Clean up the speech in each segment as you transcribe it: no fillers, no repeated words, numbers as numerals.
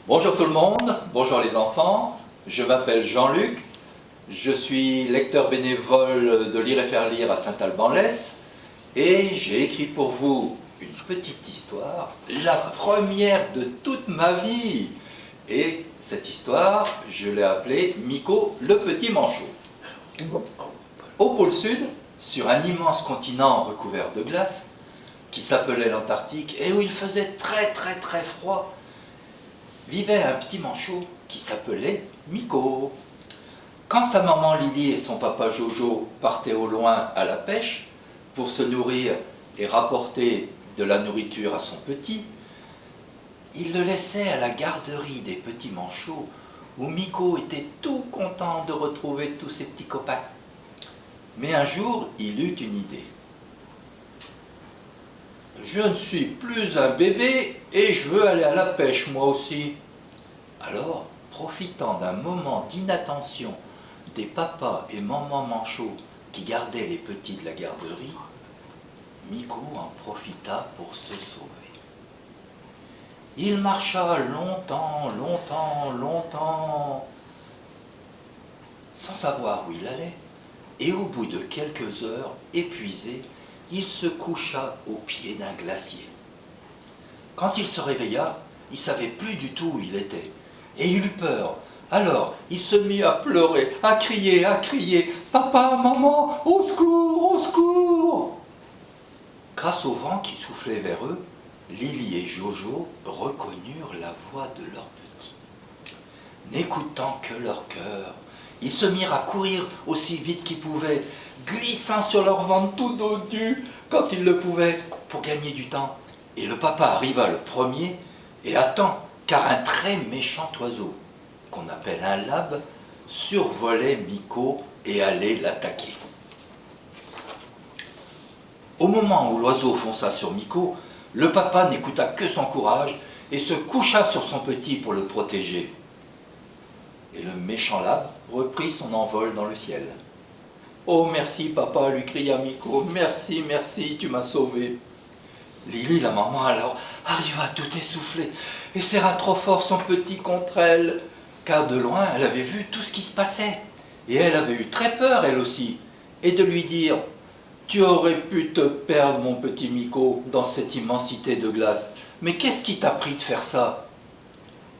Bonjour tout le monde, bonjour les enfants, je m'appelle Jean-Luc, je suis lecteur bénévole de Lire et faire lire à Saint-Alban-l'Hesse et j'ai écrit pour vous une petite histoire, la première de toute ma vie. Et cette histoire, je l'ai appelée Miko le petit manchot. Au pôle sud, sur un immense continent recouvert de glace, qui s'appelait l'Antarctique et où il faisait très froid, vivait un petit manchot qui s'appelait Miko. Quand sa maman Lily et son papa Jojo partaient au loin à la pêche pour se nourrir et rapporter de la nourriture à son petit, ils le laissaient à la garderie des petits manchots où Miko était tout content de retrouver tous ses petits copains. Mais un jour, il eut une idée. Je ne suis plus un bébé et je veux aller à la pêche moi aussi. Alors, profitant d'un moment d'inattention des papas et mamans manchots qui gardaient les petits de la garderie, Miko en profita pour se sauver. Il marcha longtemps, sans savoir où il allait, et au bout de quelques heures, épuisé, il se coucha au pied d'un glacier. Quand il se réveilla, il ne savait plus du tout où il était, et il eut peur. Alors, il se mit à pleurer, à crier, « Papa, maman, au secours, au secours !» Grâce au vent qui soufflait vers eux, Lily et Jojo reconnurent la voix de leur petit. N'écoutant que leur cœur, ils se mirent à courir aussi vite qu'ils pouvaient, glissant sur leur ventre tout dodu quand ils le pouvaient pour gagner du temps. Et le papa arriva le premier et à temps, car un très méchant oiseau, qu'on appelle un labe, survolait Miko et allait l'attaquer. Au moment où l'oiseau fonça sur Miko, le papa n'écouta que son courage et se coucha sur son petit pour le protéger. Et le méchant labe reprit son envol dans le ciel. « Oh, merci papa !» lui cria Miko. « Merci, merci, tu m'as sauvé !» Lily, la maman, alors, arriva tout essoufflée et serra trop fort son petit contre elle, car de loin, elle avait vu tout ce qui se passait. Et elle avait eu très peur, elle aussi, et de lui dire « Tu aurais pu te perdre, mon petit Miko, dans cette immensité de glace. Mais qu'est-ce qui t'a pris de faire ça ?»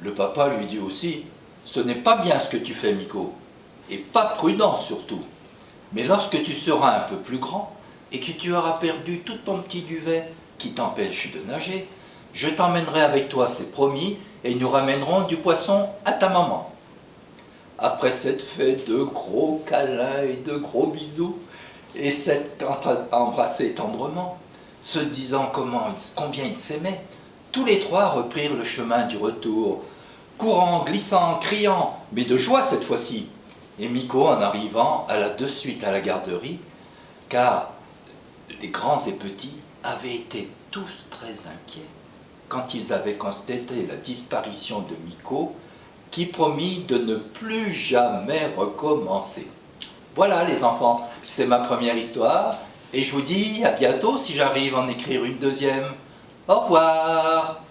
Le papa lui dit aussi « Ce n'est pas bien ce que tu fais, Miko, et pas prudent surtout. Mais lorsque tu seras un peu plus grand et que tu auras perdu tout ton petit duvet qui t'empêche de nager, je t'emmènerai avec toi, c'est promis, et nous ramènerons du poisson à ta maman. » Après s'être fait de gros câlins et de gros bisous, et s'être embrassés tendrement, se disant combien ils s'aimaient, tous les trois reprirent le chemin du retour, courant, glissant, criant, mais de joie cette fois-ci. Et Miko, en arrivant, alla de suite à la garderie, car les grands et petits avaient été tous très inquiets quand ils avaient constaté la disparition de Miko, qui promit de ne plus jamais recommencer. Voilà les enfants, c'est ma première histoire, et je vous dis à bientôt si j'arrive à en écrire une deuxième. Au revoir!